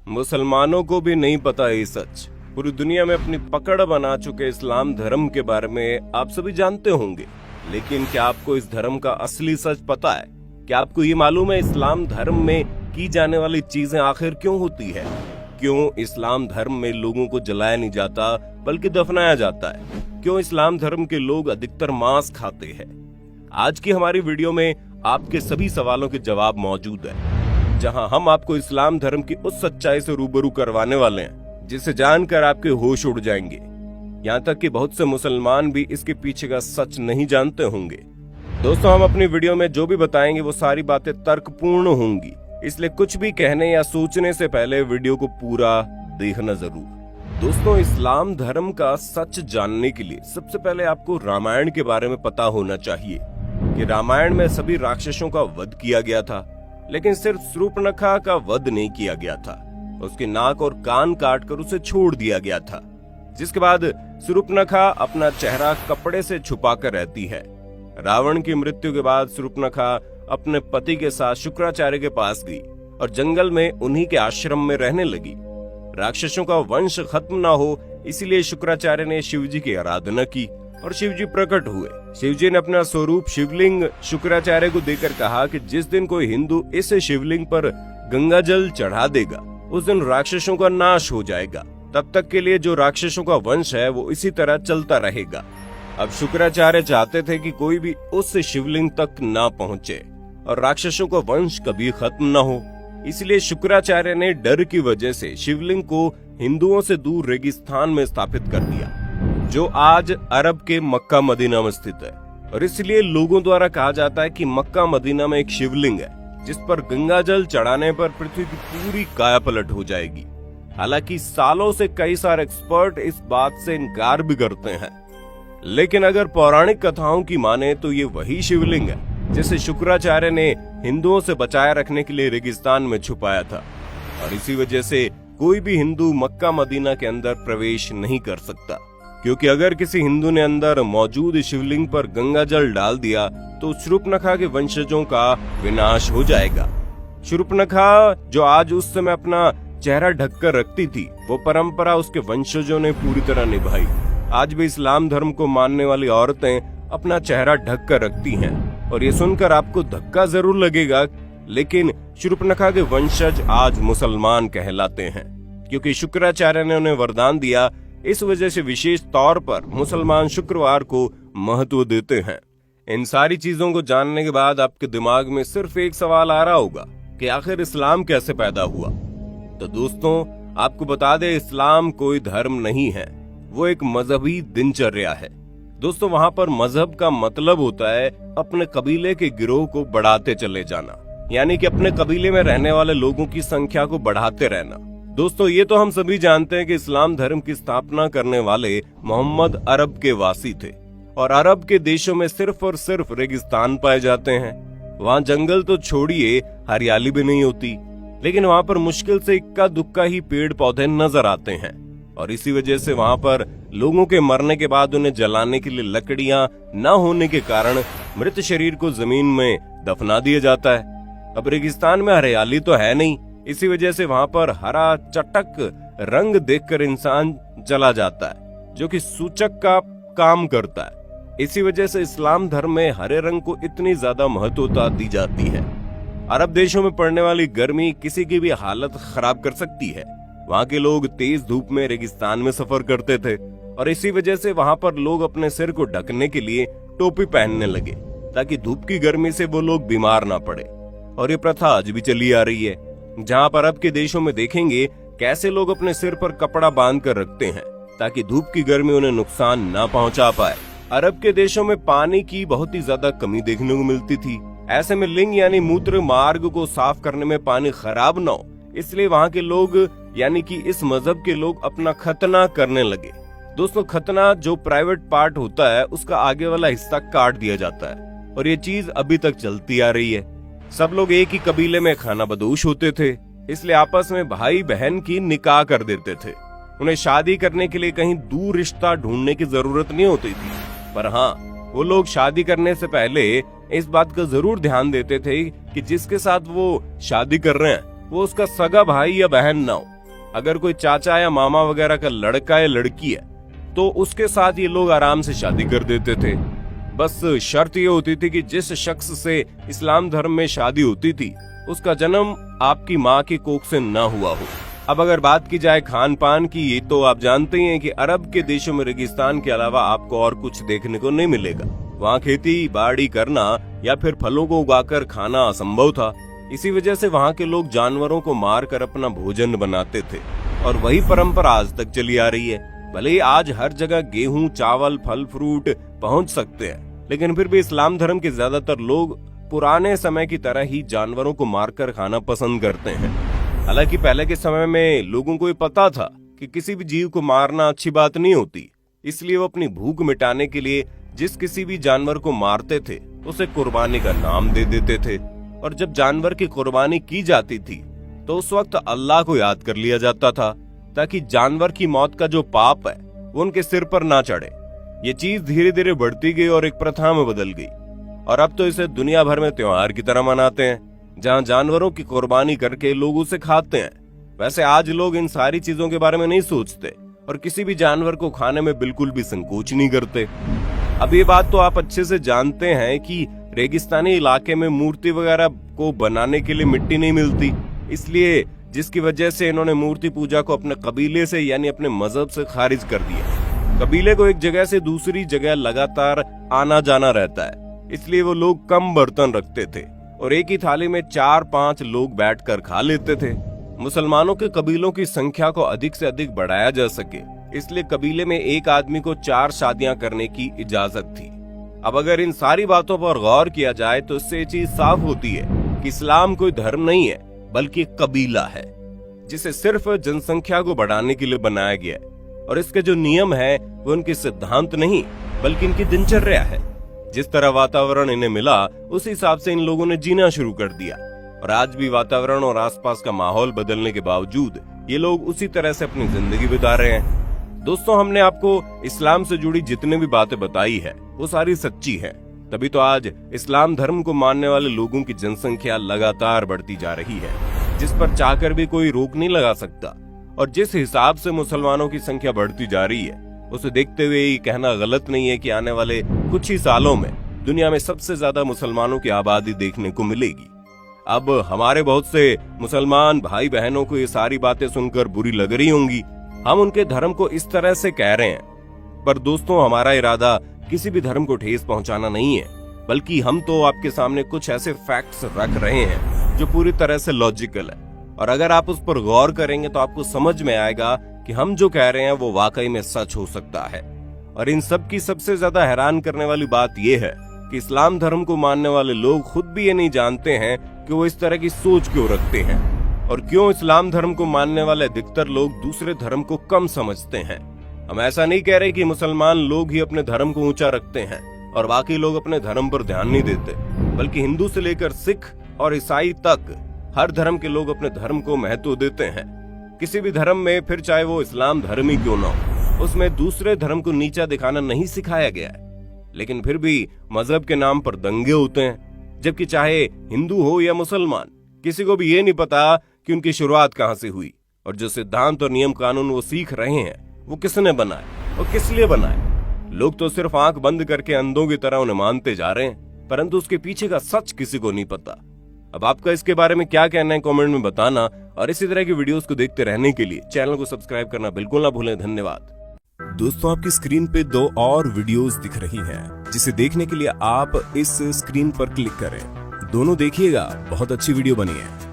मुसलमानों को भी नहीं पता ये सच। पूरी दुनिया में अपनी पकड़ बना चुके इस्लाम धर्म के बारे में आप सभी जानते होंगे, लेकिन क्या आपको इस धर्म का असली सच पता है? क्या आपको ये मालूम है इस्लाम धर्म में की जाने वाली चीजें आखिर क्यों होती है? क्यों इस्लाम धर्म में लोगों को जलाया नहीं जाता बल्कि दफनाया जाता है? क्यों इस्लाम धर्म के लोग अधिकतर मांस खाते हैं? आज की हमारी वीडियो में आपके सभी सवालों के जवाब मौजूद है, जहां हम आपको इस्लाम धर्म की उस सच्चाई से रूबरू करवाने वाले हैं जिसे जानकर आपके होश उड़ जाएंगे। यहाँ तक कि बहुत से मुसलमान भी इसके पीछे का सच नहीं जानते होंगे। दोस्तों, हम अपनी वीडियो में जो भी बताएंगे वो सारी बातें तर्कपूर्ण होंगी, इसलिए कुछ भी कहने या सोचने से पहले वीडियो को पूरा देखना जरूर। दोस्तों, इस्लाम धर्म का सच जानने के लिए सबसे पहले आपको रामायण के बारे में पता होना चाहिए कि रामायण में सभी राक्षसों का वध किया गया था, लेकिन सिर्फ शूर्पणखा का वध नहीं किया गया था। उसके नाक और कान काटकर उसे छोड़ दिया गया था, जिसके बाद शूर्पणखा अपना चेहरा कपड़े से छुपाकर रहती है। रावण की मृत्यु के बाद शूर्पणखा अपने पति के साथ शुक्राचार्य के पास गई और जंगल में उन्हीं के आश्रम में रहने लगी। राक्षसों का वंश खत्म ना हो, इसीलिए शुक्राचार्य ने शिव जी की आराधना की और शिव जी प्रकट हुए। शिव जी ने अपना स्वरूप शिवलिंग शुक्राचार्य को देकर कहा कि जिस दिन कोई हिंदू इस शिवलिंग पर गंगा जल चढ़ा देगा उस दिन राक्षसों का नाश हो जाएगा। तब तक के लिए जो राक्षसों का वंश है वो इसी तरह चलता रहेगा। अब शुक्राचार्य चाहते थे कि कोई भी उस शिवलिंग तक ना पहुंचे और राक्षसों का वंश कभी खत्म न हो, इसलिए शुक्राचार्य ने डर की वजह से शिवलिंग को हिंदुओं से दूर रेगिस्तान में स्थापित कर दिया, जो आज अरब के मक्का मदीना में स्थित है। और इसलिए लोगों द्वारा कहा जाता है कि मक्का मदीना में एक शिवलिंग है जिस पर गंगा जल चढ़ाने पर पृथ्वी की पूरी कायापलट हो जाएगी। हालांकि सालों से कई सारे एक्सपर्ट इस बात से इनकार भी करते हैं, लेकिन अगर पौराणिक कथाओं की माने तो ये वही शिवलिंग है जिसे शुक्राचार्य ने हिंदुओं से बचाए रखने के लिए रेगिस्तान में छुपाया था। और इसी वजह से कोई भी हिंदू मक्का मदीना के अंदर प्रवेश नहीं कर सकता, क्योंकि अगर किसी हिंदू ने अंदर मौजूद शिवलिंग पर गंगा जल डाल दिया तो शूर्पणखा के वंशजों का विनाश हो जाएगा। शूर्पणखा जो आज उस समय अपना चेहरा ढककर रखती थी, वो परंपरा उसके वंशजों ने पूरी तरह निभाई। आज भी इस्लाम धर्म को मानने वाली औरतें अपना चेहरा ढक कर रखती हैं, और ये सुनकर आपको धक्का जरूर लगेगा, लेकिन शूर्पणखा के वंशज आज मुसलमान कहलाते हैं, क्योंकि शुक्राचार्य ने उन्हें वरदान दिया। इस वजह से विशेष तौर पर मुसलमान शुक्रवार को महत्व देते हैं। इन सारी चीजों को जानने के बाद आपके दिमाग में सिर्फ एक सवाल आ रहा होगा कि आखिर इस्लाम कैसे पैदा हुआ। तो दोस्तों, आपको बता दें, इस्लाम कोई धर्म नहीं है, वो एक मजहबी दिनचर्या है। दोस्तों, वहाँ पर मजहब का मतलब होता है अपने कबीले के गिरोह को बढ़ाते चले जाना, यानी कि अपने कबीले में रहने वाले लोगों की संख्या को बढ़ाते रहना। दोस्तों, ये तो हम सभी जानते हैं कि इस्लाम धर्म की स्थापना करने वाले मोहम्मद अरब के वासी थे, और अरब के देशों में सिर्फ और सिर्फ रेगिस्तान पाए जाते हैं। वहाँ जंगल तो छोड़िए, हरियाली भी नहीं होती, लेकिन वहाँ पर मुश्किल से इक्का दुक्का ही पेड़ पौधे नजर आते हैं। और इसी वजह से वहाँ पर लोगों के मरने के बाद उन्हें जलाने के लिए लकड़ियां न होने के कारण मृत शरीर को जमीन में दफना दिया जाता है। अब रेगिस्तान में हरियाली तो है नहीं, इसी वजह से वहाँ पर हरा चटक रंग देखकर इंसान जला जाता है, जो कि सूचक का काम करता है। इसी वजह से इस्लाम धर्म में हरे रंग को इतनी ज्यादा महत्वता दी जाती है। अरब देशों में पड़ने वाली गर्मी किसी की भी हालत खराब कर सकती है। वहाँ के लोग तेज धूप में रेगिस्तान में सफर करते थे, और इसी वजह से वहाँ पर लोग अपने सिर को ढकने के लिए टोपी पहनने लगे, ताकि धूप की गर्मी से वो लोग बीमार ना पड़े। और ये प्रथा आज भी चली आ रही है। जहाँ पर अरब के देशों में देखेंगे कैसे लोग अपने सिर पर कपड़ा बांध कर रखते हैं, ताकि धूप की गर्मी उन्हें नुकसान ना पहुँचा पाए। अरब के देशों में पानी की बहुत ही ज्यादा कमी देखने को मिलती थी। ऐसे में लिंग यानी मूत्र मार्ग को साफ करने में पानी खराब न हो, इसलिए वहाँ के लोग यानी कि इस मजहब के लोग अपना खतना करने लगे। दोस्तों, खतना जो प्राइवेट पार्ट होता है उसका आगे वाला हिस्सा काट दिया जाता है, और ये चीज अभी तक चलती आ रही है। सब लोग एक ही कबीले में खाना बदोश होते थे, इसलिए आपस में भाई बहन की निकाह कर देते थे। उन्हें शादी करने के लिए कहीं दूर रिश्ता ढूंढने की जरूरत नहीं होती थी, पर हाँ, वो लोग शादी करने से पहले इस बात का जरूर ध्यान देते थे कि जिसके साथ वो शादी कर रहे हैं वो उसका सगा भाई या बहन ना हो, अगर कोई चाचा या मामा वगैरह का लड़का या लड़की है तो उसके साथ ये लोग आराम से शादी कर देते थे। बस शर्त ये होती थी कि जिस शख्स से इस्लाम धर्म में शादी होती थी उसका जन्म आपकी माँ की कोख से ना हुआ हो। अब अगर बात की जाए खान पान की, ये तो आप जानते ही हैं कि अरब के देशों में रेगिस्तान के अलावा आपको और कुछ देखने को नहीं मिलेगा। वहाँ खेती बाड़ी करना या फिर फलों को उगाकर खाना असंभव था। इसी वजह से वहाँ के लोग जानवरों को मारकर अपना भोजन बनाते थे और वही परंपरा आज तक चली आ रही है। भले ही आज हर जगह गेहूं, चावल, फल फ्रूट पहुंच सकते हैं, लेकिन फिर भी इस्लाम धर्म के ज्यादातर लोग पुराने समय की तरह ही जानवरों को मारकर खाना पसंद करते हैं। हालांकि पहले के समय में लोगों को ये पता था कि किसी भी जीव को मारना अच्छी बात नहीं होती, इसलिए वो अपनी भूख मिटाने के लिए जिस किसी भी जानवर को मारते थे उसे कुर्बानी का नाम दे देते थे। और जब जानवर की कुर्बानी की जाती थी तो उस वक्त अल्लाह को याद कर लिया जाता था ताकि जानवर की मौत का जो पाप है वो उनके सिर पर ना चढ़े। ये चीज धीरे धीरे बढ़ती गई और एक प्रथा में बदल गई और अब तो इसे दुनिया भर में त्योहार की तरह मनाते हैं, जहां जानवरों की कुर्बानी करके लोग उसे खाते हैं। वैसे आज लोग इन सारी चीजों के बारे में नहीं सोचते और किसी भी जानवर को खाने में बिल्कुल भी संकोच नहीं करते। अब ये बात तो आप अच्छे से जानते हैं कि रेगिस्तानी इलाके में मूर्ति वगैरह को बनाने के लिए मिट्टी नहीं मिलती, इसलिए जिसकी वजह से इन्होंने मूर्ति पूजा को अपने कबीले से यानी अपने मजहब से खारिज कर दिया। कबीले को एक जगह से दूसरी जगह लगातार आना जाना रहता है, इसलिए वो लोग कम बर्तन रखते थे और एक ही थाली में 4-5 लोग बैठकर खा लेते थे। मुसलमानों के कबीलों की संख्या को अधिक से अधिक बढ़ाया जा सके, इसलिए कबीले में एक आदमी को 4 शादियां करने की इजाजत थी। अब अगर इन सारी बातों पर गौर किया जाए तो इससे ये चीज साफ होती है कि इस्लाम कोई धर्म नहीं है बल्कि कबीला है, जिसे सिर्फ जनसंख्या को बढ़ाने के लिए बनाया गया है। और इसके जो नियम है वो उनके सिद्धांत नहीं बल्कि इनकी दिनचर्या है। जिस तरह वातावरण इन्हें मिला उस हिसाब से इन लोगों ने जीना शुरू कर दिया और आज भी वातावरण और आसपास का माहौल बदलने के बावजूद ये लोग उसी तरह से अपनी जिंदगी बिता रहे हैं। दोस्तों, हमने आपको इस्लाम से जुड़ी जितने भी बातें बताई है वो सारी सच्ची है, तभी तो आज इस्लाम धर्म को मानने वाले लोगों की जनसंख्या लगातार बढ़ती जा रही है, जिस पर चाहकर भी कोई रोक नहीं लगा सकता। और जिस हिसाब से मुसलमानों की संख्या बढ़ती जा रही है उसे देखते हुए ये कहना गलत नहीं है कि आने वाले कुछ ही सालों में दुनिया में सबसे ज्यादा मुसलमानों की आबादी देखने को मिलेगी। अब हमारे बहुत से मुसलमान भाई बहनों को ये सारी बातें सुनकर बुरी लग रही होंगी, हम उनके धर्म को इस तरह से कह रहे हैं, पर दोस्तों हमारा इरादा किसी भी धर्म को ठेस पहुंचाना नहीं है, बल्कि हम तो आपके सामने कुछ ऐसे फैक्ट्स रख रहे हैं जो पूरी तरह से लॉजिकल है। और अगर आप उस पर गौर करेंगे तो आपको समझ में आएगा कि हम जो कह रहे हैं वो वाकई में सच हो सकता है। और इन सब की सबसे ज्यादा हैरान करने वाली बात यह है कि इस्लाम धर्म को मानने वाले लोग खुद भी ये नहीं जानते हैं कि वो इस तरह की सोच क्यों रखते हैं और क्यों इस्लाम धर्म को मानने वाले अधिकतर लोग दूसरे धर्म को कम समझते हैं। हम ऐसा नहीं कह रहे कि मुसलमान लोग ही अपने धर्म को ऊंचा रखते हैं और बाकी लोग अपने धर्म पर ध्यान नहीं देते, बल्कि हिंदू से लेकर सिख और ईसाई तक हर धर्म के लोग अपने धर्म को महत्व देते हैं। किसी भी धर्म में, फिर चाहे वो इस्लाम धर्म ही क्यों ना हो, उसमें दूसरे धर्म को नीचा दिखाना नहीं सिखाया गया है। लेकिन फिर भी मजहब के नाम पर दंगे होते हैं, जबकि चाहे हिंदू हो या मुसलमान, किसी को भी ये नहीं पता कि उनकी शुरुआत कहाँ से हुई और जो सिद्धांत और नियम कानून वो सीख रहे हैं वो किसने बनाए और किस लिए बनाए। लोग तो सिर्फ आंख बंद करके अंधों की तरह उन्हें मानते जा रहे हैं, परंतु उसके पीछे का सच किसी को नहीं पता। अब आपका इसके बारे में क्या कहना है कमेंट में बताना, और इसी तरह की वीडियोस को देखते रहने के लिए चैनल को सब्सक्राइब करना बिल्कुल ना भूलें। धन्यवाद। दोस्तों, आपकी स्क्रीन पे 2 और वीडियोस दिख रही हैं, जिसे देखने के लिए आप इस स्क्रीन पर क्लिक करें। दोनों देखिएगा, बहुत अच्छी वीडियो बनी है।